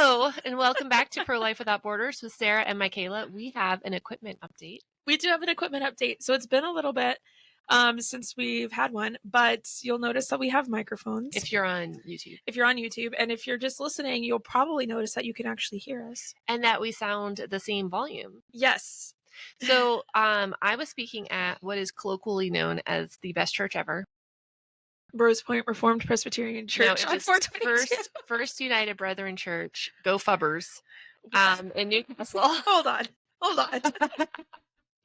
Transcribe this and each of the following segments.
Hello, and welcome back to Pro Life Without Borders with Sarah and Mikayla. We have an equipment update. We do have an equipment update. So it's been a little bit since we've had one, but you'll notice that we have microphones. If you're on YouTube. And if you're just listening, you'll probably notice that you can actually hear us. And that we sound the same volume. Yes. So I was speaking at what is colloquially known as the best church ever. Rose Point Reformed Presbyterian Church on 422. First United Brethren Church, go Fubbers, in Newcastle. Hold on.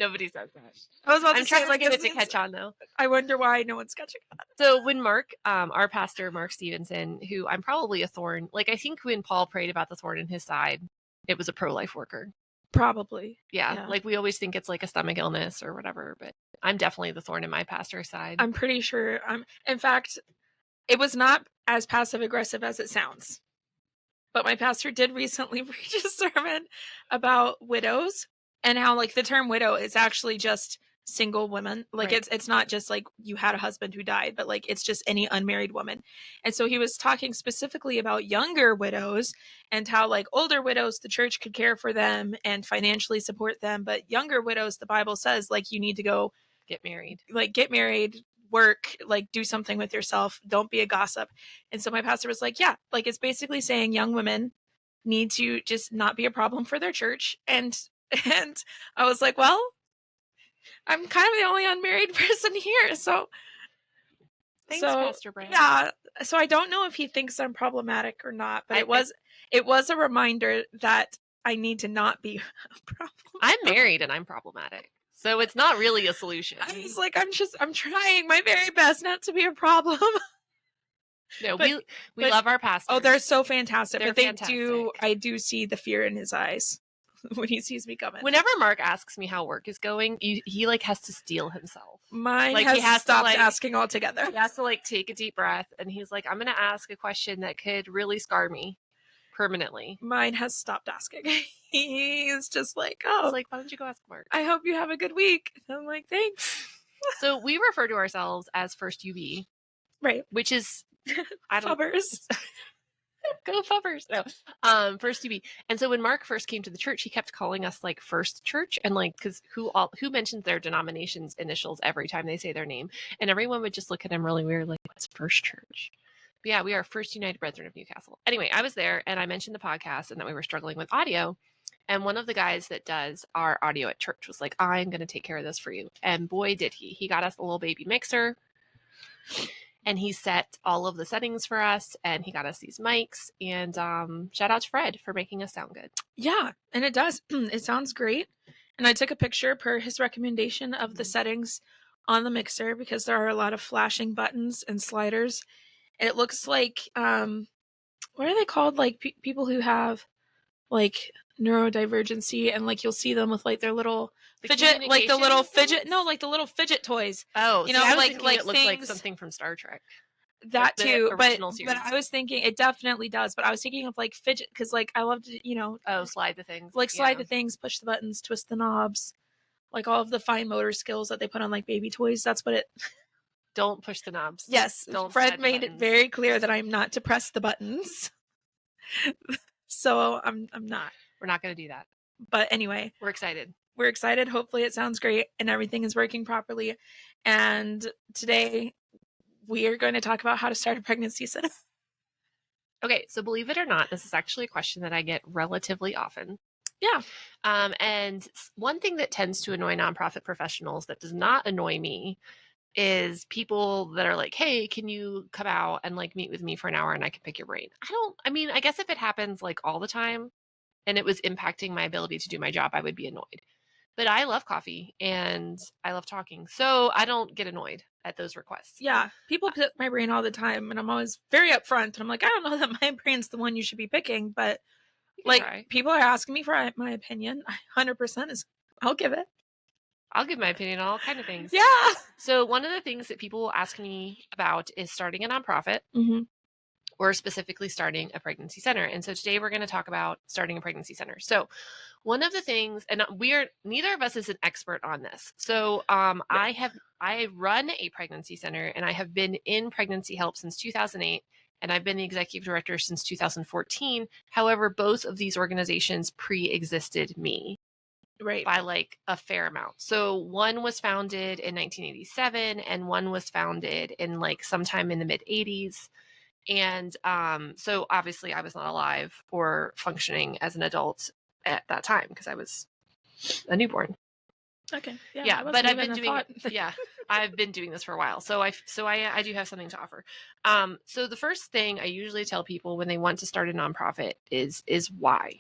Nobody says that. I'm trying to get it to catch on, though. I wonder why no one's catching on. So when Mark, our pastor, Mark Stevenson, who I'm probably a thorn, like I think when Paul prayed about the thorn in his side, it was a pro-life worker. Probably. Yeah. Like we always think it's like a stomach illness or whatever, but I'm definitely the thorn in my pastor's side. I'm pretty sure. In fact, it was not as passive aggressive as it sounds. But my pastor did recently preach a sermon about widows and how like the term widow is actually just single women. Like Right. it's not just like you had a husband who died, but like it's just any unmarried woman. And so he was talking specifically about younger widows and how like older widows, the church could care for them and financially support them. But younger widows, the Bible says like you need to go get married, work, like do something with yourself. Don't be a gossip. And so my pastor was like, yeah, like it's basically saying young women need to just not be a problem for their church. And I was like, well, I'm kind of the only unmarried person here. So thanks, Pastor Brad. Yeah. So I don't know if he thinks I'm problematic or not, but it was a reminder that I need to not be a problem. I'm married and I'm problematic. So it's not really a solution. I was like, I'm trying my very best not to be a problem. No, but we love our pastors. Oh, they're so fantastic. They're fantastic. I do see the fear in his eyes when he sees me coming. Whenever Mark asks me how work is going, he like has to steel himself. Mine like, he has stopped asking altogether. He has to like take a deep breath and he's like, I'm going to ask a question that could really scar me permanently. Mine has stopped asking. He's just like, oh, it's like, why don't you go ask Mark? I hope you have a good week. I'm like, thanks. So we refer to ourselves as First UB, right? Which is Fubbers. Go Fubbers. No, First UB. And so when Mark first came to the church, he kept calling us like First Church, and like because who mentions their denomination's initials every time they say their name, and everyone would just look at him really weird, like, what's First Church? But yeah, we are First United Brethren of Newcastle. Anyway, I was there and I mentioned the podcast and that we were struggling with audio. And one of the guys that does our audio at church was like, I'm going to take care of this for you. And boy, did he. He got us a little baby mixer and he set all of the settings for us and he got us these mics. And shout out to Fred for making us sound good. Yeah, and it does. It sounds great. And I took a picture per his recommendation of the settings on the mixer because there are a lot of flashing buttons and sliders. And it looks like, what are they called? Like people who have like neurodivergency and like you'll see them with like their little fidget, like the little fidget, no, like the little fidget toys. Oh, you know, like it looks things, like something from Star Trek. That like too, but I was thinking it definitely does. But I was thinking of like fidget because like I love to, you know, slide the things, like slide the things, push the buttons, twist the knobs, like all of the fine motor skills that they put on like baby toys. That's what it. Don't push the knobs. Yes, Fred made it very clear that I'm not to press the buttons. So I'm not. We're not going to do that. But anyway, we're excited. We're excited. Hopefully it sounds great and everything is working properly. And today we are going to talk about how to start a pregnancy center. Okay, so believe it or not, this is actually a question that I get relatively often. Yeah. And one thing that tends to annoy nonprofit professionals that does not annoy me is people that are like, hey, can you come out and like meet with me for an hour and I can pick your brain? I guess if it happens like all the time and it was impacting my ability to do my job, I would be annoyed. But I love coffee and I love talking. So I don't get annoyed at those requests. Yeah. People pick my brain all the time and I'm always very upfront. And I'm like, I don't know that my brain's the one you should be picking, but like people are asking me for my opinion. 100% is I'll give it. I'll give my opinion on all kinds of things. Yeah. So one of the things that people will ask me about is starting a nonprofit or specifically starting a pregnancy center. And so today we're going to talk about starting a pregnancy center. So one of the things, and neither of us is an expert on this. So I run a pregnancy center and I have been in pregnancy help since 2008. and I've been the executive director since 2014. However, both of these organizations pre-existed me Right. by like a fair amount. So one was founded in 1987 and one was founded in like sometime in the mid 80s. And so obviously I was not alive or functioning as an adult at that time because I was a newborn. Okay. Yeah. Yeah, That but wasn't I've even been a doing thought. yeah, I've been doing this for a while. So I do have something to offer. So the first thing I usually tell people when they want to start a nonprofit is why.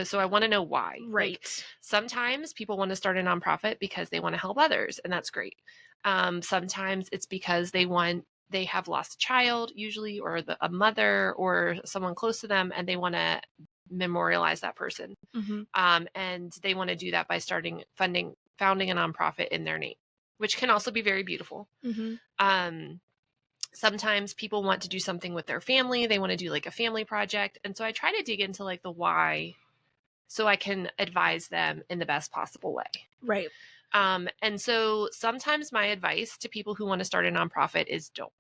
So I want to know why. Right. Like sometimes people want to start a nonprofit because they want to help others, and that's great. Sometimes it's because they have lost a child, usually, or a mother or someone close to them, and they want to memorialize that person. Mm-hmm. And they want to do that by founding a nonprofit in their name, which can also be very beautiful. Mm-hmm. Sometimes people want to do something with their family. They want to do like a family project. And so I try to dig into like the why so I can advise them in the best possible way. Right. And so sometimes my advice to people who want to start a nonprofit is don't.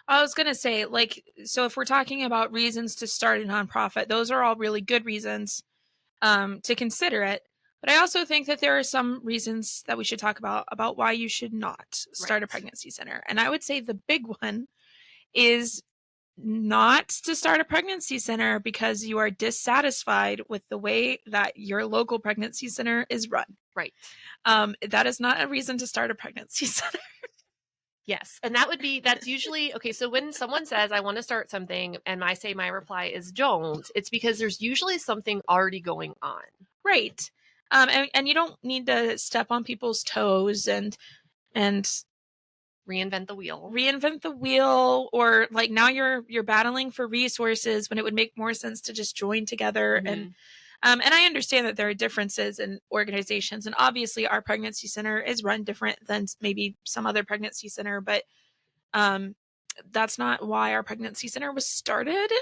I was going to say, like, so if we're talking about reasons to start a nonprofit, those are all really good reasons to consider it. But I also think that there are some reasons that we should talk about why you should not start a pregnancy center. And I would say the big one is not to start a pregnancy center because you are dissatisfied with the way that your local pregnancy center is run. Right. That is not a reason to start a pregnancy center. Yes. And that's usually, okay, so when someone says, I want to start something, and I say my reply is don't, it's because there's usually something already going on. Right. And you don't need to step on people's toes and reinvent the wheel, or like now you're battling for resources when it would make more sense to just join together. Mm-hmm. And I understand that there are differences in organizations, and obviously our pregnancy center is run different than maybe some other pregnancy center, but that's not why our pregnancy center was started.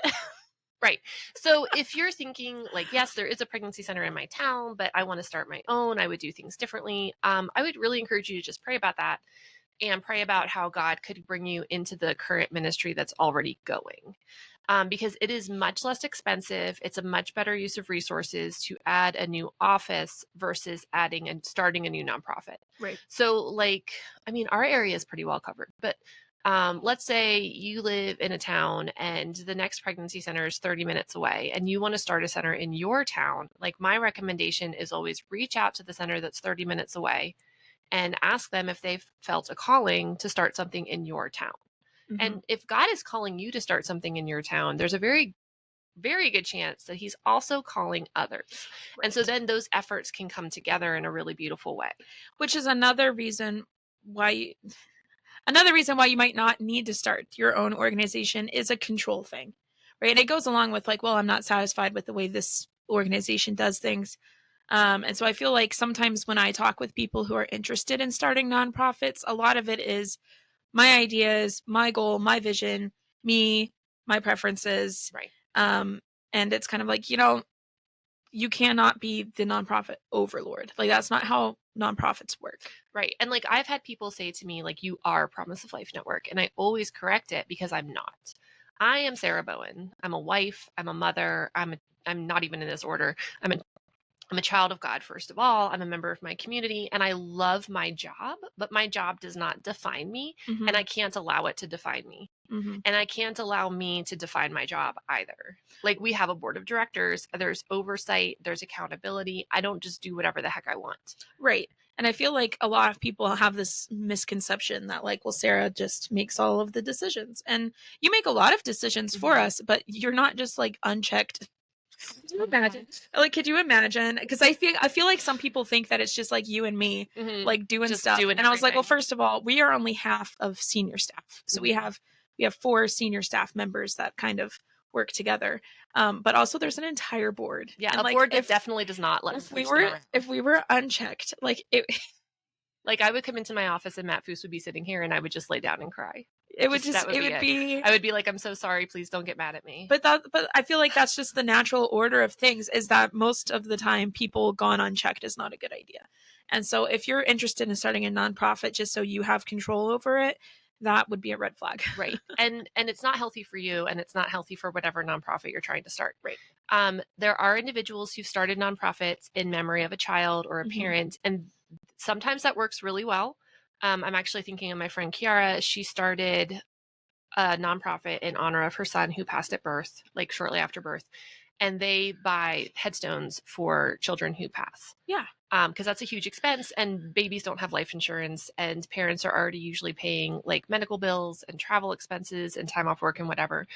Right. So if you're thinking like, yes, there is a pregnancy center in my town, but I want to start my own, I would do things differently. I would really encourage you to just pray about that and pray about how God could bring you into the current ministry that's already going. Because it is much less expensive. It's a much better use of resources to add a new office versus adding and starting a new nonprofit. Right. So like, I mean, our area is pretty well covered, but let's say you live in a town and the next pregnancy center is 30 minutes away and you want to start a center in your town. Like my recommendation is always reach out to the center that's 30 minutes away and ask them if they've felt a calling to start something in your town. Mm-hmm. And if God is calling you to start something in your town, there's a very, very good chance that he's also calling others. Right. And so then those efforts can come together in a really beautiful way. Which is another reason why you might not need to start your own organization is a control thing, right? And it goes along with like, well, I'm not satisfied with the way this organization does things. And so I feel like sometimes when I talk with people who are interested in starting nonprofits, a lot of it is my ideas, my goal, my vision, me, my preferences. Right. And it's kind of like, you cannot be the nonprofit overlord. Like that's not how nonprofits work. Right. And like I've had people say to me, like, you are Promise of Life Network. And I always correct it because I'm not. I am Sarah Bowen. I'm a wife. I'm a mother. I'm not even in this order. I'm a child of God, first of all. I'm a member of my community and I love my job, but my job does not define me. Mm-hmm. And I can't allow it to define me. Mm-hmm. And I can't allow me to define my job either. Like we have a board of directors, there's oversight, there's accountability. I don't just do whatever the heck I want. Right. And I feel like a lot of people have this misconception that like, well, Sarah just makes all of the decisions. And you make a lot of decisions mm-hmm. for us, but you're not just like unchecked. Could you imagine? Like, could you imagine? Because I feel like some people think that it's just like you and me, mm-hmm. like doing just stuff. And I was like, well, first of all, we are only half of senior staff, so mm-hmm. we have 4 senior staff members that kind of work together. But also, there's an entire board. Yeah, and a board that definitely does not let. If we were unchecked, like it. Like I would come into my office and Matt Foose would be sitting here, and I would just lay down and cry. I would be like, I'm so sorry. Please don't get mad at me. But I feel like that's just the natural order of things, is that most of the time people gone unchecked is not a good idea. And so if you're interested in starting a nonprofit just so you have control over it, that would be a red flag. Right. And it's not healthy for you, and it's not healthy for whatever nonprofit you're trying to start. Right. There are individuals who've started nonprofits in memory of a child or a Mhm. parent, and sometimes that works really well. I'm actually thinking of my friend Kiara. She started a nonprofit in honor of her son who passed at birth, like shortly after birth, and they buy headstones for children who pass. Yeah. Because that's a huge expense, and babies don't have life insurance, and parents are already usually paying like medical bills and travel expenses and time off work and whatever.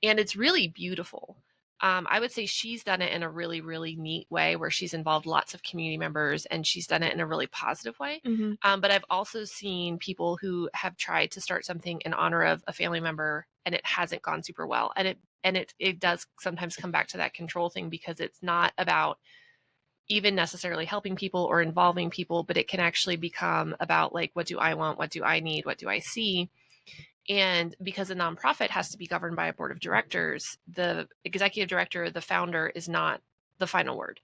And it's really beautiful. I would say she's done it in a really, really neat way where she's involved lots of community members, and she's done it in a really positive way. Mhm. But I've also seen people who have tried to start something in honor of a family member, and it hasn't gone super well. And it does sometimes come back to that control thing, because it's not about even necessarily helping people or involving people, but it can actually become about like, what do I want? What do I need? What do I see? And because a nonprofit has to be governed by a board of directors, the executive director, the founder, is not the final word.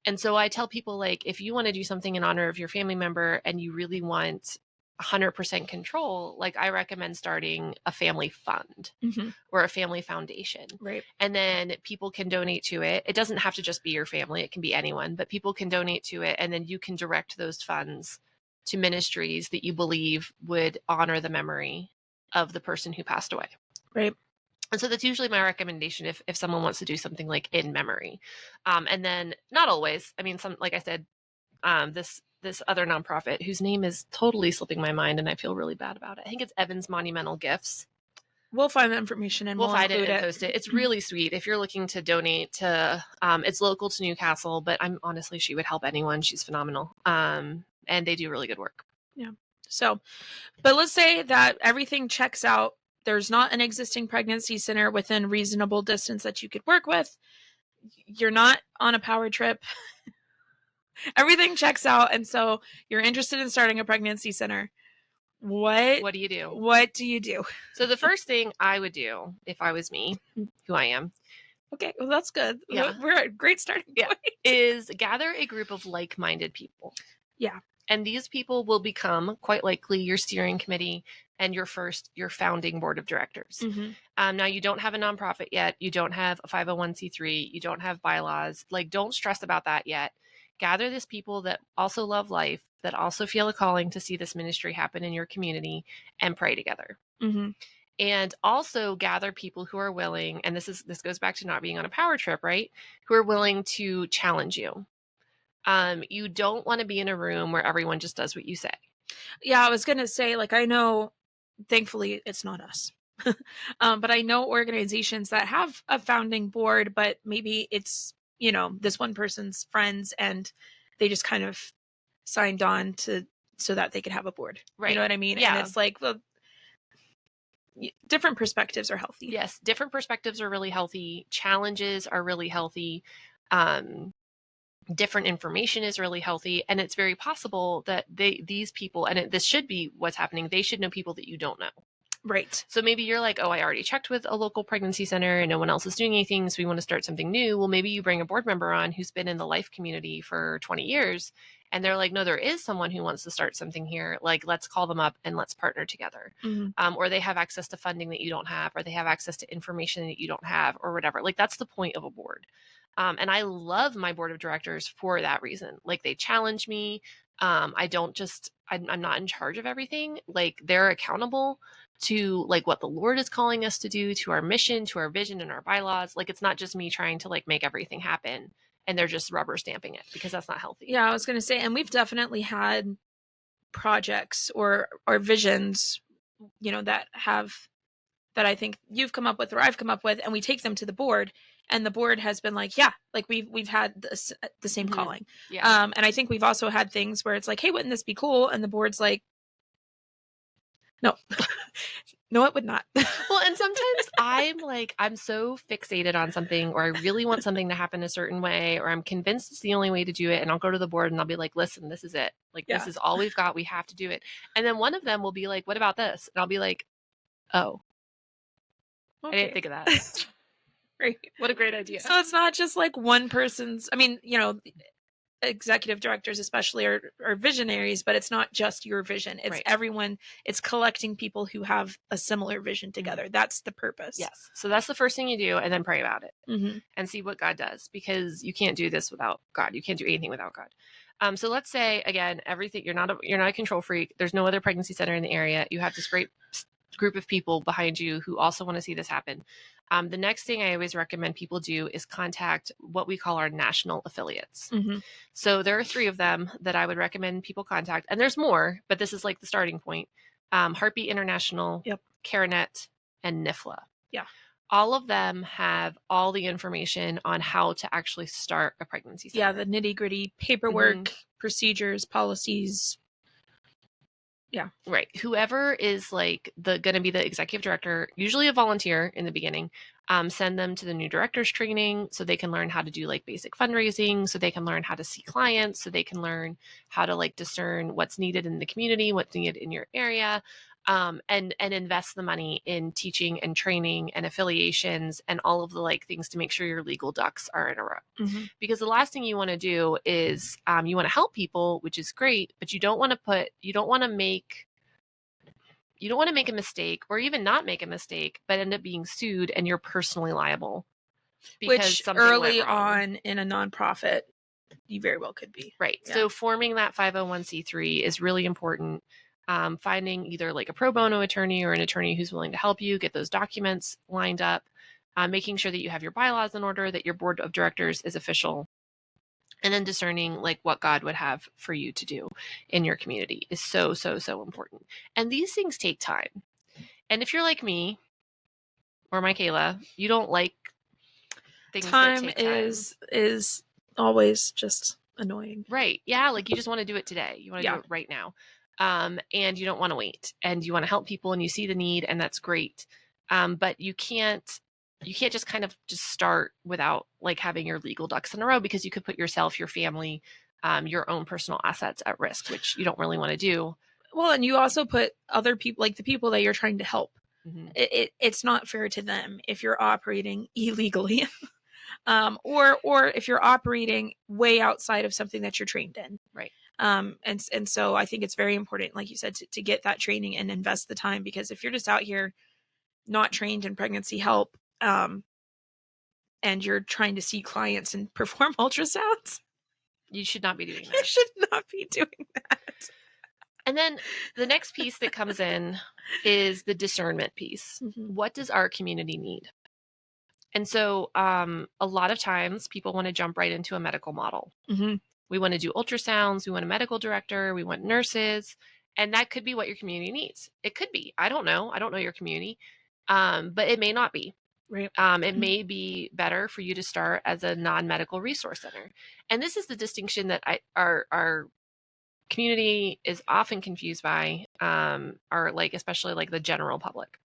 And so I tell people, like, if you want to do something in honor of your family member and you really want 100% control, like, I recommend starting a family fund Mhm. or a family foundation. Right. And then people can donate to it. It doesn't have to just be your family, it can be anyone, but people can donate to it. And then you can direct those funds to ministries that you believe would honor the memory of the person who passed away. Right. And so that's usually my recommendation if someone wants to do something like in memory. And then not always. I mean, some, like I said, this other nonprofit whose name is totally slipping my mind, and I feel really bad about it. I think it's Evans Monumental Gifts. We'll find the information and We'll we'll find it include and it. post it. It's really sweet if you're looking to donate to. It's local to Newcastle, but I'm honestly, she would help anyone. She's phenomenal. And they do really good work. Yeah. So, but let's say that everything checks out. There's not an existing pregnancy center within reasonable distance that you could work with. You're not on a power trip. Everything checks out, and so you're interested in starting a pregnancy center. What What do you do? what do you do? So the first thing I would do if I was me, who I am, Okay, well that's good. yeah, We're at a great starting yeah, point. is gather a group of like-minded people. Yeah. And these people will become quite likely your steering committee and your founding board of directors. Mm-hmm. Now, you don't have a nonprofit yet. You don't have a 501c3. You don't have bylaws. Like, don't stress about that yet. Gather this people that also love life, that also feel a calling to see this ministry happen in your community, and pray together. Mm-hmm. And also gather people who are willing, and this goes back to not being on a power trip, right? Who are willing to challenge you. You don't want to be in a room where everyone just does what you say. Yeah, I was gonna say, like, I know, thankfully it's not us. But I know organizations that have a founding board, but maybe it's, this one person's friends and they just kind of signed on to so that they could have a board. You know Right. what I mean? And Yeah. it's like, well, different perspectives are healthy. Yes. Different perspectives are really healthy. Challenges are really healthy. Um, Different information is really healthy. And it's very possible that these people, and this should be what's happening, they should know people that you don't know. Right. So maybe you're like, oh, I already checked with a local pregnancy center and no one else is doing anything, so we want to start something new. Well, maybe you bring a board member on who's been in the life community for 20 years, and they're like, no, there is someone who wants to start something here. Like, let's call them up and let's partner together. Mm-hmm. Or they have access to funding that you don't have, or they have access to information that you don't have, or whatever. Like, that's the point of a board. And I love my board of directors for that reason. Like, they challenge me. I don't just, I'm not in charge of everything. Like, they're accountable to like what the Lord is calling us to do, to our mission, to our vision and our bylaws. Like, it's not just me trying to like make everything happen and they're just rubber stamping it, because that's not healthy. Yeah, I was gonna say, and we've definitely had projects or visions, that I think you've come up with or I've come up with, and we take them to the board, and the board has been like, yeah, like we've had the same calling. Yeah. And I think we've also had things where it's like, hey, wouldn't this be cool? And the board's like, no, no, it would not. Well, and sometimes I'm so fixated on something, or I really want something to happen a certain way, or I'm convinced it's the only way to do it. And I'll go to the board and I'll be like, listen, this is it. Like, this Yeah. is all we've got. We have to do it. And then one of them will be like, what about this? And I'll be like, oh, I didn't think of that. Right. What a great idea. So it's not just like one person's, I mean, executive directors especially are visionaries, but it's not just your vision. It's Right. everyone. It's collecting people who have a similar vision together. That's the purpose. Yes. So that's the first thing you do, and then pray about it Mm-hmm. and see what God does, because you can't do this without God. You can't do anything without God. So let's say again, everything you're not a control freak. There's no other pregnancy center in the area. You have this great group of people behind you who also want to see this happen. The next thing I always recommend people do is contact what we call our national affiliates. Mm-hmm. So there are 3 of them that I would recommend people contact, and there's more, but this is like the starting point. Heartbeat International, Yep. CareNet, and NIFLA. Yeah. All of them have all the information on how to actually start a pregnancy center. Yeah, the nitty-gritty paperwork, procedures, policies. Yeah. Right. Whoever is like going to be the executive director, usually a volunteer in the beginning, send them to the new directors training so they can learn how to do like basic fundraising, so they can learn how to see clients, so they can learn how to like discern what's needed in the community, what's needed in your area, and invest the money in teaching and training and affiliations and all of the like things to make sure your legal ducks are in a row. Mm-hmm. Because the last thing you want to do is you want to help people, which is great, but you don't want to make a mistake, or even not make a mistake, but end up being sued and you're personally liable because Which something early went wrong. on in a nonprofit, you very well could be. Right. Yeah. So forming that 501c3 is really important. Finding either like a pro bono attorney or an attorney who's willing to help you get those documents lined up, making sure that you have your bylaws in order, that your board of directors is official, and then discerning like what God would have for you to do in your community is so, so, so important. And these things take time. And if you're like me or Mikayla, you don't like things that take time. is always just annoying. Right. Yeah. Like you just want to do it today. You want to do it right now. And you don't want to wait, and you want to help people, and you see the need, and that's great. But you can't just kind of just start without like having your legal ducks in a row, because you could put yourself, your family, your own personal assets at risk, which you don't really want to do. Well, and you also put other people, like the people that you're trying to help. Mm-hmm. It's not fair to them if you're operating illegally, or if you're operating way outside of something that you're trained in. Right. And so I think it's very important, like you said, to get that training and invest the time, because if you're just out here not trained in pregnancy help, and you're trying to see clients and perform ultrasounds, you should not be doing that. You should not be doing that. And then the next piece that comes in is the discernment piece. Mm-hmm. What does our community need? And so a lot of times people want to jump right into a medical model. Mm-hmm. We want to do ultrasounds. We want a medical director. We want nurses. And that could be what your community needs. It could be. I don't know. I don't know your community. But it may not be. Right. It may be better for you to start as a non-medical resource center. And this is the distinction that our community is often confused by, or like, especially like the general public.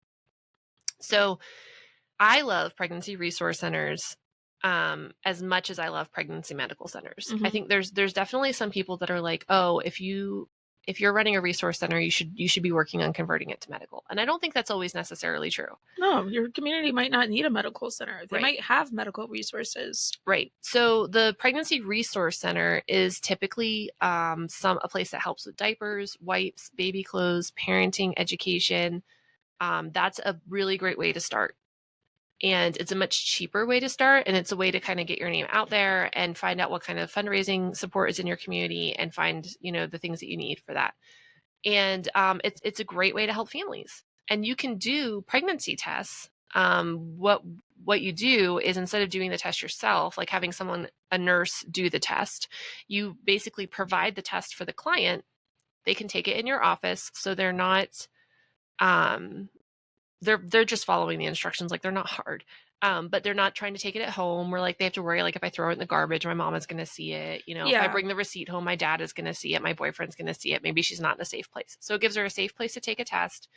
So I love pregnancy resource centers as much as I love pregnancy medical centers. Mm-hmm. I think there's definitely some people that are like, oh, if you're running a resource center, you should be working on converting it to medical. And I don't think that's always necessarily true. No, your community might not need a medical center. They Right. might have medical resources. Right. So the pregnancy resource center is typically a place that helps with diapers, wipes, baby clothes, parenting, education. That's a really great way to start. And it's a much cheaper way to start. And it's a way to kind of get your name out there and find out what kind of fundraising support is in your community, and find, the things that you need for that. And it's a great way to help families. And you can do pregnancy tests. What you do is, instead of doing the test yourself, like having a nurse do the test, you basically provide the test for the client. They can take it in your office. So they're not, they're just following the instructions. Like, they're not hard. But they're not trying to take it at home, where like they have to worry, like, if I throw it in the garbage, my mom is going to see it. If I bring the receipt home, my dad is going to see it. My boyfriend's going to see it. Maybe she's not in a safe place. So it gives her a safe place to take a test,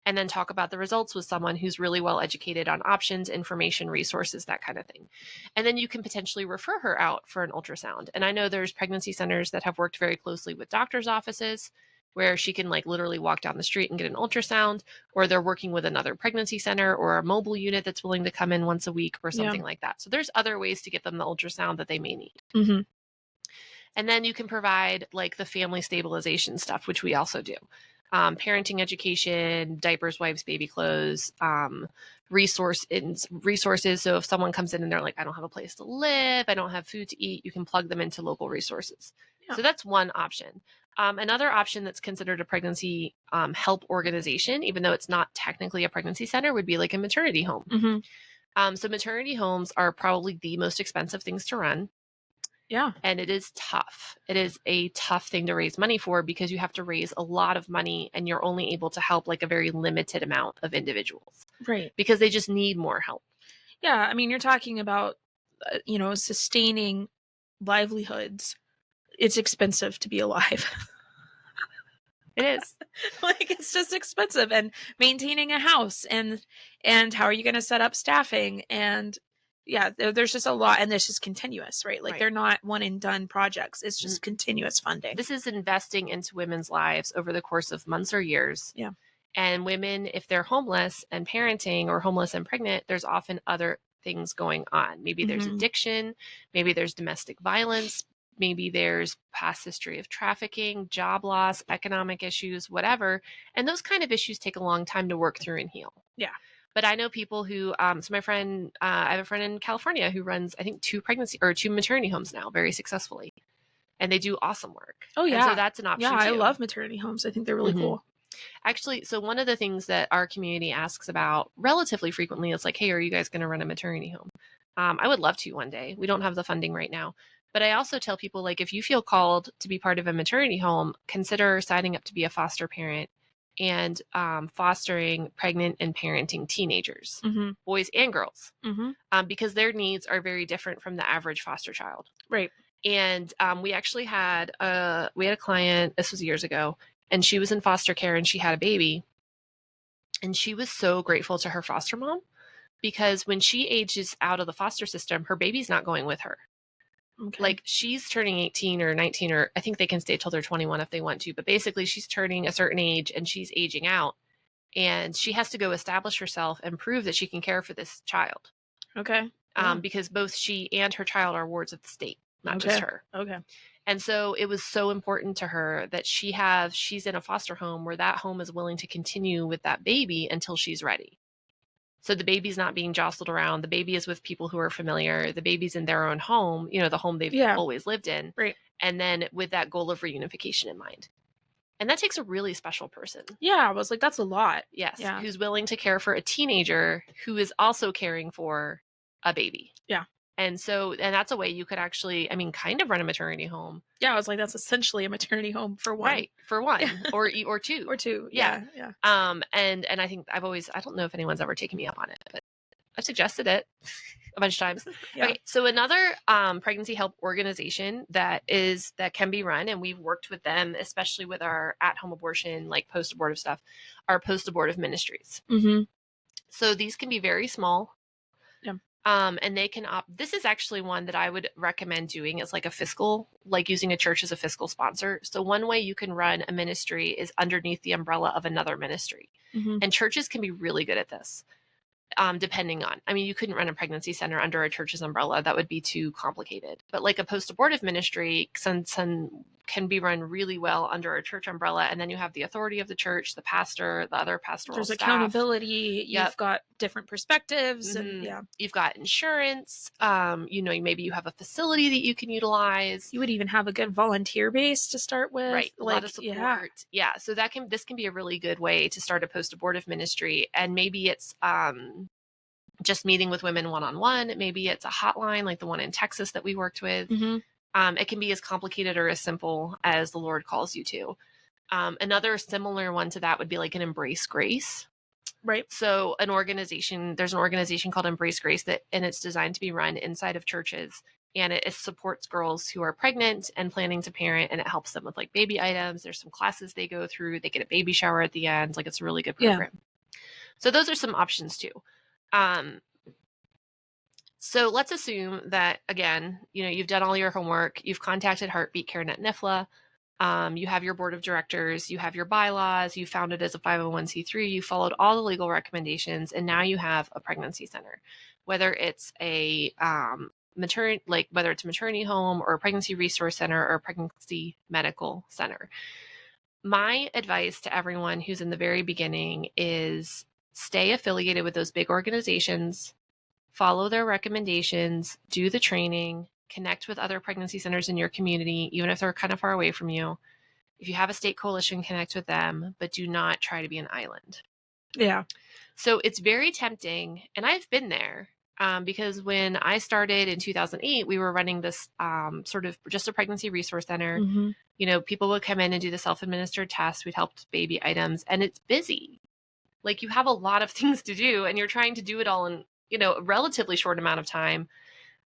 and then talk about the results with someone who's really well educated on options, information, resources, that kind of thing. And then you can potentially refer her out for an ultrasound. And I know there's pregnancy centers that have worked very closely with doctors' offices, where she can like literally walk down the street and get an ultrasound, or they're working with another pregnancy center or a mobile unit that's willing to come in once a week or something like that. So there's other ways to get them the ultrasound that they may need. Mm-hmm. And then you can provide like the family stabilization stuff, which we also do. Parenting education, diapers, wipes, baby clothes, resources. So if someone comes in and they're like, I don't have a place to live, I don't have food to eat, you can plug them into local resources. Yeah. So that's one option. Another option that's considered a pregnancy help organization, even though it's not technically a pregnancy center, would be like a maternity home. So maternity homes are probably the most expensive things to run. Yeah. And it is tough. It is a tough thing to raise money for because you have to raise a lot of money and you're only able to help like a very limited amount of individuals. Right. Because they just need more help. Yeah. I mean, you're talking about, sustaining livelihoods. It's expensive to be alive. It is. Like, it's just expensive, and maintaining a house, and how are you going to set up staffing, and yeah, there's just a lot, and it's just continuous, right? Like, Right. they're not one and done projects. It's just continuous funding. This is investing into women's lives over the course of months or years. Yeah. And women, if they're homeless and parenting or homeless and pregnant, there's often other things going on. Maybe there's addiction, maybe there's domestic violence, maybe there's past history of trafficking, job loss, economic issues, whatever. And those kind of issues take a long time to work through and heal. Yeah. But I know people who, so my friend, I have a friend in California who runs, I think, two maternity homes now very successfully. And they do awesome work. Oh, yeah. And so that's an option Yeah, I too. love maternity homes. I think they're really cool. Actually, so one of the things that our community asks about relatively frequently is like, hey, are you guys going to run a maternity home? I would love to one day. We don't have the funding right now. But I also tell people, like, if you feel called to be part of a maternity home, consider signing up to be a foster parent and fostering pregnant and parenting teenagers, boys and girls, because their needs are very different from the average foster child. Right. And we actually had a client, this was years ago, and she was in foster care and she had a baby. And she was so grateful to her foster mom because when she ages out of the foster system, her baby's not going with her. Okay. Like, she's turning 18 or 19, or I think they can stay till they're 21 if they want to. But basically, she's turning a certain age and she's aging out. And she has to go establish herself and prove that she can care for this child. Okay. Because both she and her child are wards of the state, not just her. Okay. And so it was so important to her that she's in a foster home where that home is willing to continue with that baby until she's ready. So the baby's not being jostled around. The baby is with people who are familiar. The baby's in their own home, the home they've always lived in. Right. And then with that goal of reunification in mind. And that takes a really special person. Yeah, I was like, that's a lot. Yes. Yeah. Who's willing to care for a teenager who is also caring for a baby. Yeah. And that's a way you could actually, kind of run a maternity home. Yeah, I was like, that's essentially a maternity home for one. Right, for one, or two. Or two, yeah. Yeah. And I think I don't know if anyone's ever taken me up on it, but I've suggested it a bunch of times. Yeah. Okay, so another pregnancy help organization that can be run, and we've worked with them, especially with our at-home abortion, like post-abortive stuff, are post-abortive ministries. So these can be very small. Yeah. And they can this is actually one that I would recommend doing as like a fiscal, like using a church as a fiscal sponsor. So one way you can run a ministry is underneath the umbrella of another ministry. And churches can be really good at this. Depending on, you couldn't run a pregnancy center under a church's umbrella. That would be too complicated. But like a post-abortive ministry can be run really well under a church umbrella. And then you have the authority of the church, the pastor, the other pastoral There's staff. Accountability. You've got different perspectives. And you've got insurance. Maybe you have a facility that you can utilize. You would even have a good volunteer base to start with. Right. A lot of support. Yeah. So this can be a really good way to start a post-abortive ministry. And maybe it's just meeting with women one-on-one. Maybe it's a hotline like the one in Texas that we worked with. It can be as complicated or as simple as the Lord calls you to. Another similar one to that would be like an Embrace Grace. Right. So there's an organization called Embrace Grace and it's designed to be run inside of churches. And it supports girls who are pregnant and planning to parent, and it helps them with like baby items. There's some classes they go through. They get a baby shower at the end. Like, it's a really good program. Yeah. So those are some options too. So let's assume that, again, you've done all your homework. You've contacted Heartbeat CareNet NIFLA. You have your board of directors. You have your bylaws. You founded as a 501c3. You followed all the legal recommendations, and now you have a pregnancy center. Whether it's a like whether it's a maternity home or a pregnancy resource center or a pregnancy medical center. My advice to everyone who's in the very beginning is stay affiliated with those big organizations, follow their recommendations, do the training, connect with other pregnancy centers in your community, even if they're kind of far away from you. If you have a state coalition, connect with them, but do not try to be an island. Yeah. So it's very tempting, and I've been there because when I started in 2008, we were running this sort of just a pregnancy resource center. Mm-hmm. You know, people would come in and do the self-administered tests. We'd help with baby items, and it's busy. Like you have a lot of things to do, and you're trying to do it all in, you know, a relatively short amount of time.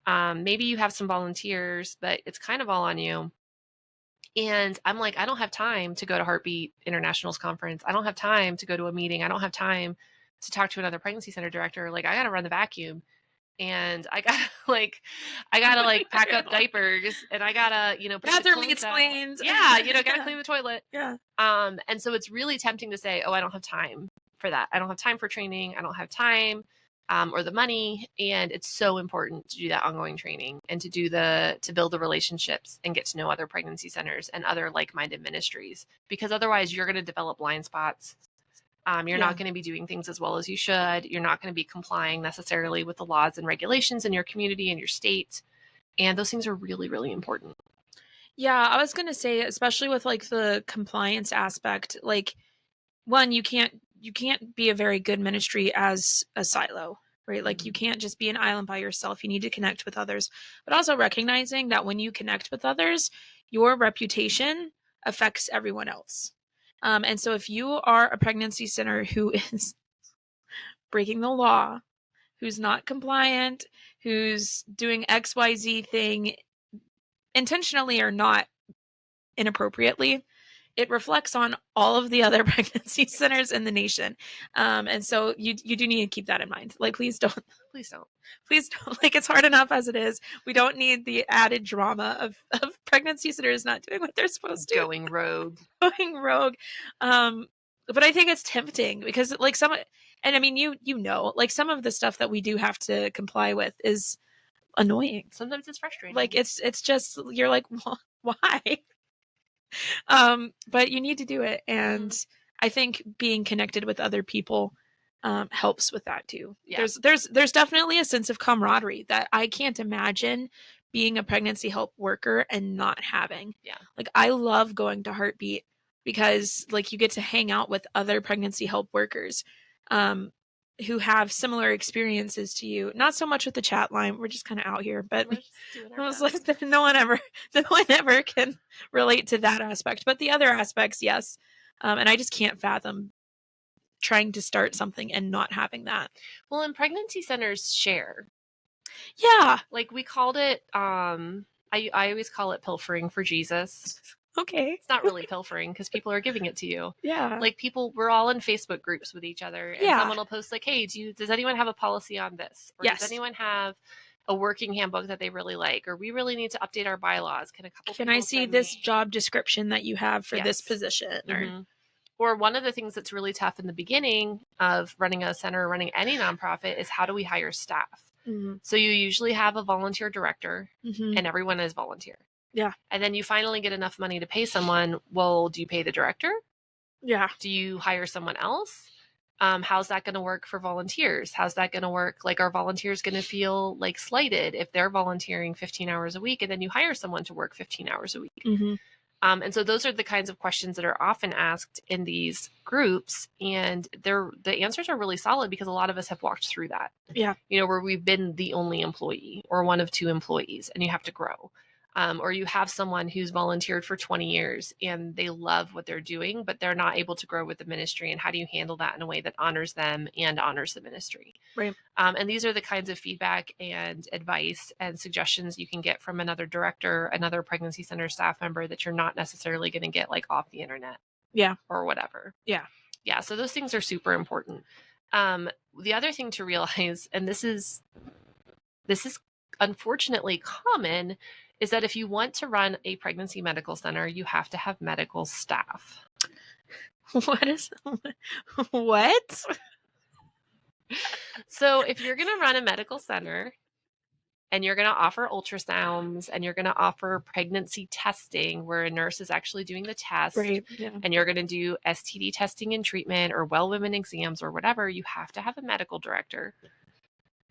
Maybe you have some volunteers, but it's kind of all on you. And I'm like, I don't have time to go to Heartbeat International's conference. I don't have time to go to a meeting. I don't have time to talk to another pregnancy center director. Like, I got to run the vacuum, and I gotta like pack up diapers, and I gotta, you know, put the Bathroom clothes gets out. cleaned. Yeah, you know, gotta clean the toilet. Yeah. And so it's really tempting to say, oh, I don't have time for that. I don't have time for training. I don't have time or the money. And it's so important to do that ongoing training and to build the relationships and get to know other pregnancy centers and other like-minded ministries, because otherwise you're going to develop blind spots. You're not going to be doing things as well as you should. You're not going to be complying necessarily with the laws and regulations in your community and your state. And those things are really, really important. Yeah, I was going to say, especially with like the compliance aspect, like one, you can't be a very good ministry as a silo, right? Like you can't just be an island by yourself. You need to connect with others, but also recognizing that when you connect with others, your reputation affects everyone else. And so if you are a pregnancy center who is breaking the law, who's not compliant, who's doing XYZ thing intentionally or not inappropriately, it reflects on all of the other pregnancy centers in the nation. And so you do need to keep that in mind. Like, please don't. Like, it's hard enough as it is. We don't need the added drama of pregnancy centers not doing what they're supposed to. Going rogue. But I think it's tempting because like and I mean, you know, like some of the stuff that we do have to comply with is annoying. Sometimes it's frustrating. Like it's just, you're like, why? But you need to do it. And I think being connected with other people helps with that too. Yeah. There's definitely a sense of camaraderie that I can't imagine being a pregnancy help worker and not having. Yeah. Like I love going to Heartbeat because like you get to hang out with other pregnancy help workers who have similar experiences to you. Not so much with the chat line. We're just kind of out here, but I was like, no one ever can relate to that aspect, but the other aspects, yes. And I just can't fathom trying to start something and not having that. Well, and pregnancy centers share. Yeah. Like we called it, I always call it pilfering for Jesus. Okay. It's not really pilfering because people are giving it to you. Yeah. Like we're all in Facebook groups with each other, and someone will post like, hey, does anyone have a policy on this? Or does anyone have a working handbook that they really like? Or we really need to update our bylaws. Can I see this job description that you have for this position? Or one of the things that's really tough in the beginning of running a center or running any nonprofit is how do we hire staff? Mm-hmm. So you usually have a volunteer director and everyone is volunteer. Yeah. And then you finally get enough money to pay someone. Well, do you pay the director? Yeah. Do you hire someone else? How's that going to work for volunteers? How's that going to work? Like, are volunteers going to feel like slighted if they're volunteering 15 hours a week and then you hire someone to work 15 hours a week? Mm-hmm. And so those are the kinds of questions that are often asked in these groups. And the answers are really solid because a lot of us have walked through that. Yeah. You know, where we've been the only employee or one of two employees and you have to grow. Or you have someone who's volunteered for 20 years and they love what they're doing, but they're not able to grow with the ministry. And how do you handle that in a way that honors them and honors the ministry? Right. And these are the kinds of feedback and advice and suggestions you can get from another director, another pregnancy center staff member that you're not necessarily going to get like off the internet. Yeah. Or whatever. Yeah. Yeah. So those things are super important. The other thing to realize, and this is unfortunately common, is that if you want to run a pregnancy medical center, you have to have medical staff. What? So if you're going to run a medical center and you're going to offer ultrasounds, and you're going to offer pregnancy testing where a nurse is actually doing the test. Right. Yeah. And you're going to do STD testing and treatment or well women exams or whatever, you have to have a medical director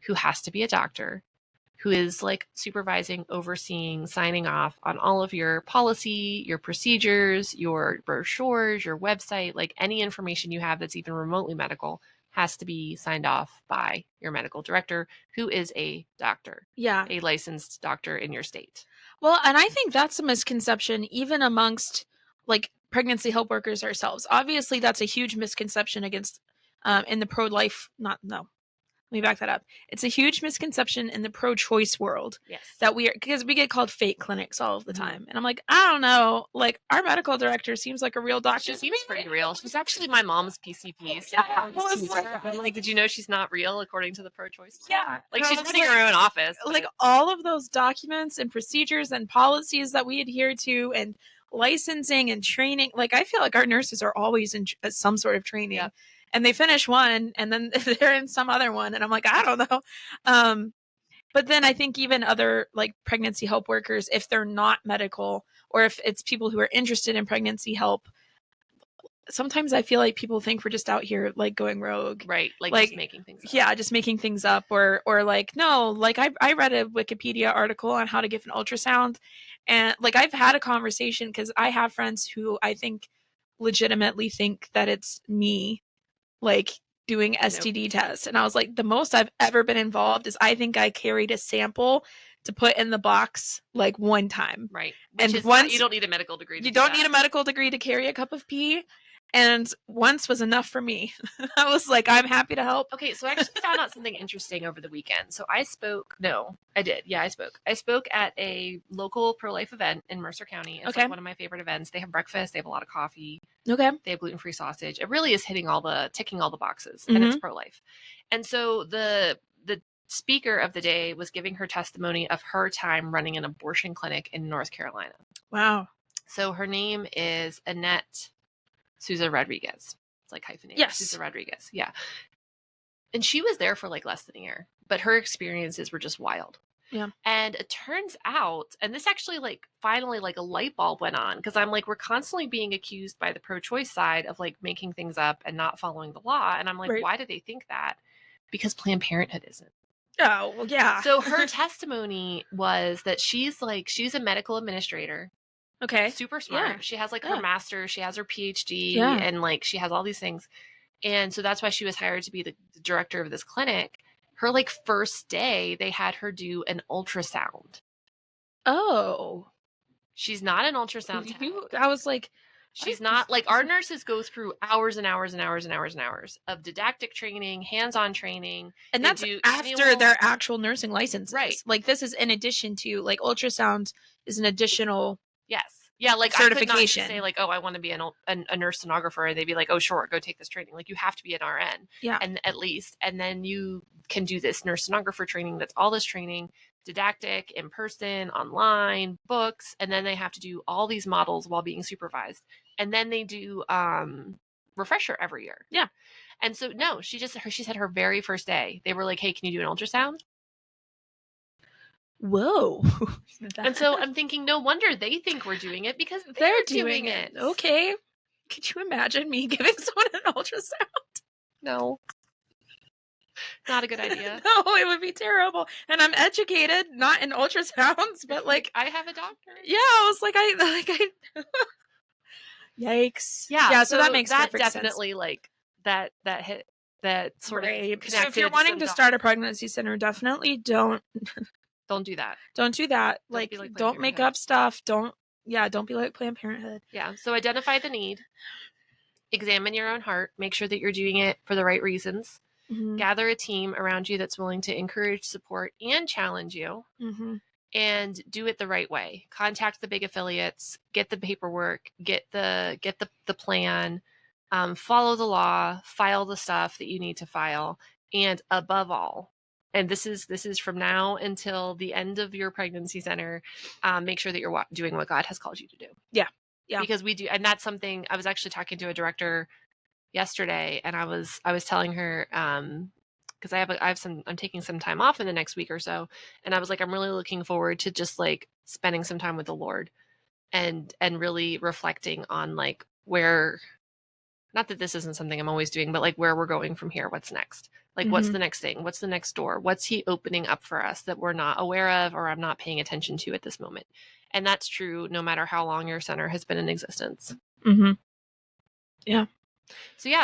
who has to be a doctor, who is like supervising, overseeing, signing off on all of your policy, your procedures, your brochures, your website, like any information you have that's even remotely medical has to be signed off by your medical director, who is a doctor, Yeah. a licensed doctor in your state. Well, and I think that's a misconception even amongst like pregnancy help workers ourselves. Obviously, that's a huge misconception against in the pro-life, not, no, let me back that up. It's a huge misconception in the pro-choice world Yes. that because we get called fake clinics all of the Mhm. time. And I'm like, I don't know. Like, our medical director seems like a real doctor. She seems pretty real. She's actually my mom's PCP. So I'm like, did you know she's not real according to the pro-choice? Yeah. Like, she's running her own office. Like, all of those documents and procedures and policies that we adhere to and licensing and training, like, I feel like our nurses are always in some sort of training. Yeah. And they finish one and then they're in some other one. And I'm like, I don't know. But then I think even other like pregnancy help workers, if they're not medical or if it's people who are interested in pregnancy help, sometimes I feel like people think we're just out here like going rogue. Right. Like just making things up. Yeah, just making things up or like, no, like I read a Wikipedia article on how to give an ultrasound. And like I've had a conversation because I have friends who I think legitimately think that it's me like doing STD tests. And I was like, the most I've ever been involved is I think I carried a sample to put in the box like one time. Right. And once you don't need a medical degree. You don't need a medical degree to carry a cup of pee. And once was enough for me. I was like, I'm happy to help. Okay, so I actually found out something interesting over the weekend. So I spoke. No, I did. Yeah, I spoke. I spoke at a local pro-life event in Mercer County. It's like one of my favorite events. They have breakfast. They have a lot of coffee. Okay. They have gluten-free sausage. It really is ticking all the boxes, and it's pro-life. And so the speaker of the day was giving her testimony of her time running an abortion clinic in North Carolina. Wow. So her name is Annette Souza Rodriguez. It's like hyphenated. Yes. Souza Rodriguez. Yeah. And she was there for like less than a year, but her experiences were just wild. Yeah. And it turns out, and this actually like finally like a light bulb went on, because I'm like, we're constantly being accused by the pro-choice side of like making things up and not following the law. And I'm like, why do they think that? Because Planned Parenthood isn't. Oh, well, yeah. So her testimony was that she's a medical administrator. Okay. Super smart. Yeah. She has like her master's, she has her PhD, Yeah. and like she has all these things. And so that's why she was hired to be the director of this clinic. Her like first day, they had her do an ultrasound. Oh. She's not an ultrasound tech. I was like, she's not like, our nurses go through hours and hours and hours and hours and hours of didactic training, hands-on training. And that's after their actual nursing licenses. Right. Like this is in addition to like ultrasound is an additional. Yes. Yeah, like certification. I could not just say like, oh, I want to be a nurse sonographer, and they'd be like, oh, sure, go take this training. Like you have to be an RN, and at least, and then you can do this nurse sonographer training. That's all this training, didactic, in person, online, books, and then they have to do all these models while being supervised, and then they do refresher every year. Yeah, and so no, she said her very first day, they were like, hey, can you do an ultrasound? Whoa. And so I'm thinking, no wonder they think we're doing it, because they're doing it. Okay. Could you imagine me giving someone an ultrasound? No. Not a good idea. No, it would be terrible. And I'm educated, not in ultrasounds, but like I have a doctor. Yeah, I was like, I yikes. Yeah, so that makes that perfect definitely sense. Like that hit that sort of connected. So if you're wanting to start a pregnancy center, definitely don't do that. Don't do that. Like don't make up stuff. Don't be like Planned Parenthood. Yeah. So identify the need. Examine your own heart. Make sure that you're doing it for the right reasons. Mm-hmm. Gather a team around you that's willing to encourage, support, and challenge you. Mm-hmm. And do it the right way. Contact the big affiliates. Get the paperwork. Get the plan. Follow the law. File the stuff that you need to file. And above all, and this is from now until the end of your pregnancy center, make sure that you're doing what God has called you to do. Yeah. Yeah. Because we do. And that's something, I was actually talking to a director yesterday, and I was telling her, because I'm taking some time off in the next week or so. And I was like, I'm really looking forward to just like spending some time with the Lord and really reflecting on like where, not that this isn't something I'm always doing, but like where we're going from here. What's next? Like, what's the next thing? What's the next door? What's he opening up for us that we're not aware of or I'm not paying attention to at this moment? And that's true no matter how long your center has been in existence. Yeah.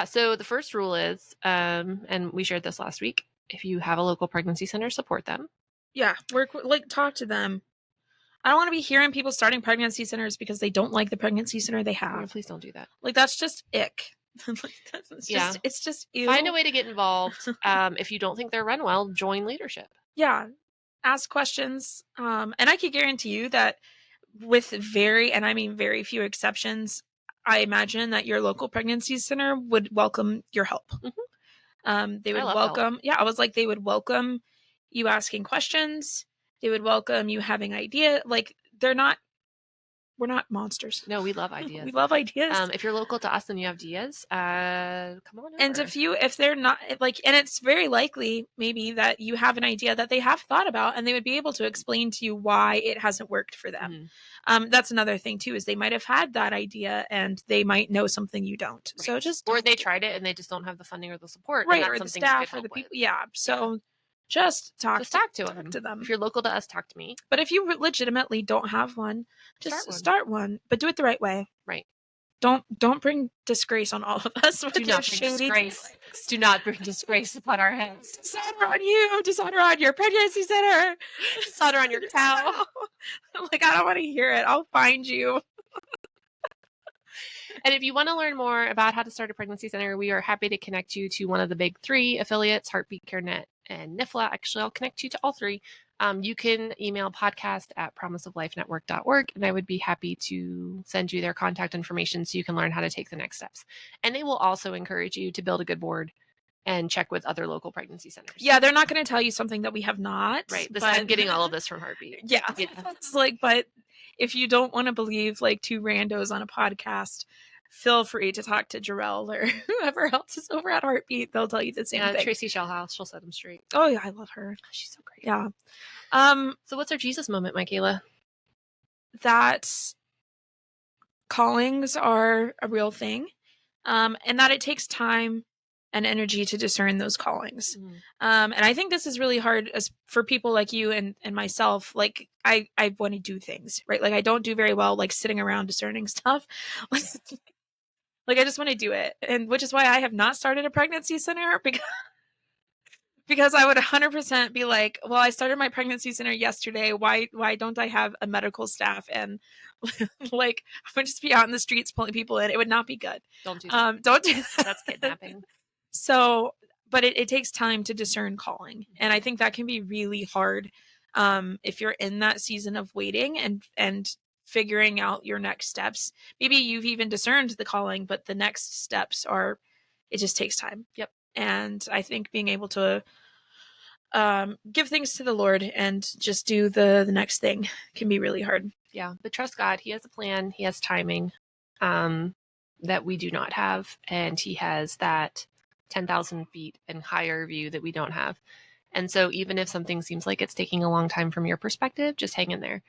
So the first rule is, and we shared this last week, if you have a local pregnancy center, support them. Yeah. Talk to them. I don't want to be hearing people starting pregnancy centers because they don't like the pregnancy center they have. Yeah, please don't do that. Like, that's just ick. It's just ew. Find a way to get involved. If you don't think they're run well, join leadership. Yeah. Ask questions. And I can guarantee you that with very few exceptions, I imagine that your local pregnancy center would welcome your help. They would welcome, help. I was like, they would welcome you asking questions. They would welcome you having ideas. Like, we're not monsters. No, we love ideas. We love ideas. If you're local to us and you have ideas, come on over. And if they're not like, and it's very likely maybe that you have an idea that they have thought about and they would be able to explain to you why it hasn't worked for them. That's another thing too, is they might have had that idea and they might know something you don't. Right. So or they tried it and they just don't have the funding or the support. Right. Or the staff or the people. Yeah. So just talk to them. If you're local to us, talk to me. But if you legitimately don't have one, just start one, but do it the right way. Right. Don't bring disgrace on all of us. Do not bring disgrace. Do not bring disgrace upon our heads. Dishonor on you. Dishonor on your pregnancy center. Dishonor on your cow. Like, I don't want to hear it. I'll find you. And if you want to learn more about how to start a pregnancy center, we are happy to connect you to one of the big 3 affiliates, Heartbeat, CareNet, and NIFLA. Actually, I'll connect you to all 3. You can email podcast@promiseoflifenetwork.org, and I would be happy to send you their contact information so you can learn how to take the next steps. And they will also encourage you to build a good board and check with other local pregnancy centers. Yeah, they're not going to tell you something that we have not. Right. I'm getting all of this from Heartbeat. Yeah. It's like, but if you don't want to believe like 2 randos on a podcast, feel free to talk to Jarrell or whoever else is over at Heartbeat. They'll tell you the same thing. Tracy Shellhouse, she'll set them straight. Oh yeah, I love her. She's so great. Yeah. So what's our Jesus moment, Mikayla? That callings are a real thing, and that it takes time and energy to discern those callings. And I think this is really hard for people like you and myself. Like, I want to do things, right? Like, I don't do very well like sitting around discerning stuff. Like, I just want to do it. And which is why I have not started a pregnancy center, because I would 100% be like, well, I started my pregnancy center yesterday. Why don't I have a medical staff? And like, I would just be out in the streets pulling people in. It would not be good. Don't do that. Don't do that. That's kidnapping. So, but it takes time to discern calling. And I think that can be really hard if you're in that season of waiting and figuring out your next steps. Maybe you've even discerned the calling, but the next steps it just takes time. Yep. And I think being able to give things to the Lord and just do the next thing can be really hard. Yeah. But trust God. He has a plan. He has timing that we do not have. And he has that 10,000 feet and higher view that we don't have. And so even if something seems like it's taking a long time from your perspective, just hang in there.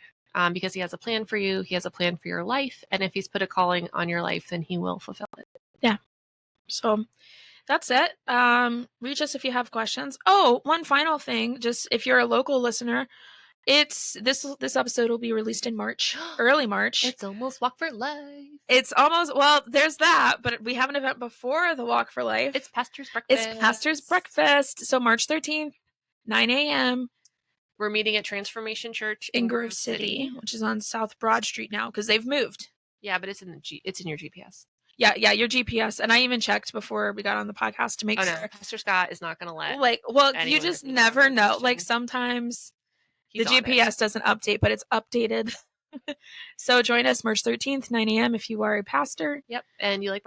Because he has a plan for you. He has a plan for your life. And if he's put a calling on your life, then he will fulfill it. Yeah. So that's it. Reach us if you have questions. Oh, one final thing. Just if you're a local listener, it's this episode will be released in March, early March. It's almost Walk for Life. It's almost, well, there's that, but we have an event before the Walk for Life. It's Pastor's Breakfast. It's Pastor's Breakfast. So March 13th, 9 a.m. We're meeting at Transformation Church in Grove City, which is on South Broad Street now because they've moved. Yeah, but it's in your GPS. Yeah, your GPS. And I even checked before we got on the podcast to make sure. No, Pastor Scott is not going to let. You just never know. Like, sometimes the GPS doesn't update, but it's updated. So join us March 13th, 9 a.m. if you are a pastor. Yep, and you like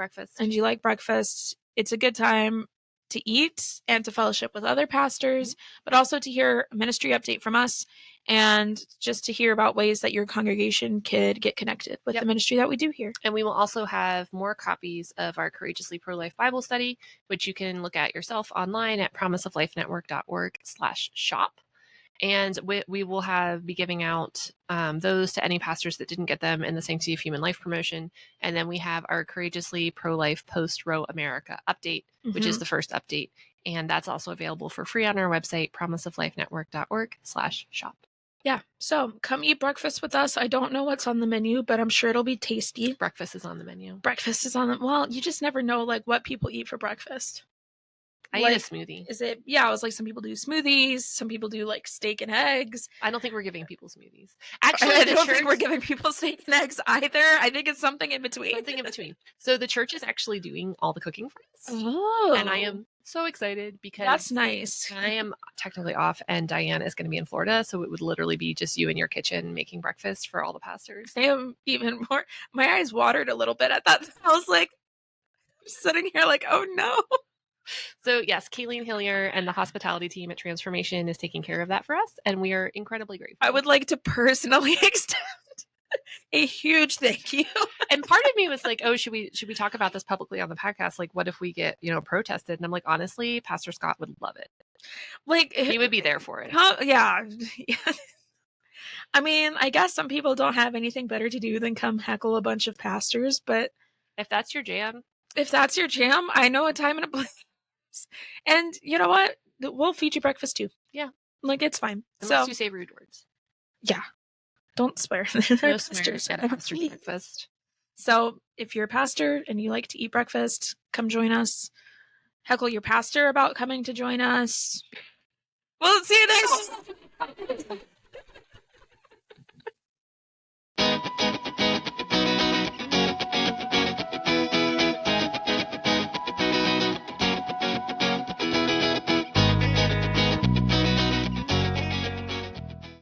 breakfast. It's a good time to eat and to fellowship with other pastors, but also to hear a ministry update from us and just to hear about ways that your congregation could get connected with the ministry that we do here. And we will also have more copies of our Courageously Pro-Life Bible Study, which you can look at yourself online at promiseoflifenetwork.org/shop. And we will be giving out those to any pastors that didn't get them in the Sanctity of Human Life promotion. And then we have our Courageously Pro-Life Post-Roe America update, which is the first update. And that's also available for free on our website, promiseoflifenetwork.org/shop. Yeah. So come eat breakfast with us. I don't know what's on the menu, but I'm sure it'll be tasty. Breakfast is on the menu. Breakfast is on the, well, you just never know like what people eat for breakfast. I eat a smoothie. Is it, yeah, I was like, some people do smoothies, some people do like steak and eggs. I don't think we're giving people smoothies. Actually, I don't think we're giving people steak and eggs either. I think it's something in between. Something in between. So the church is actually doing all the cooking for us. Oh. And I am so excited because that's nice. I am technically off and Diane is going to be in Florida. So it would literally be just you in your kitchen making breakfast for all the pastors. I am even more, my eyes watered a little bit at that. I was like, sitting here like, oh no. So yes, Kayleen Hillier and the hospitality team at Transformation is taking care of that for us. And we are incredibly grateful. I would like to personally extend a huge thank you. And part of me was like, oh, should we talk about this publicly on the podcast? Like, what if we get, protested? And I'm like, honestly, Pastor Scott would love it. Like, he would be there for it. Yeah. I mean, I guess some people don't have anything better to do than come heckle a bunch of pastors, but if that's your jam, I know a time and a place. And you know what? We'll feed you breakfast too. Yeah. Like, it's fine. Unless you say rude words. Yeah. Don't swear. No swears at a pastor's breakfast. So if you're a pastor and you like to eat breakfast, come join us. Heckle your pastor about coming to join us. We'll see you next.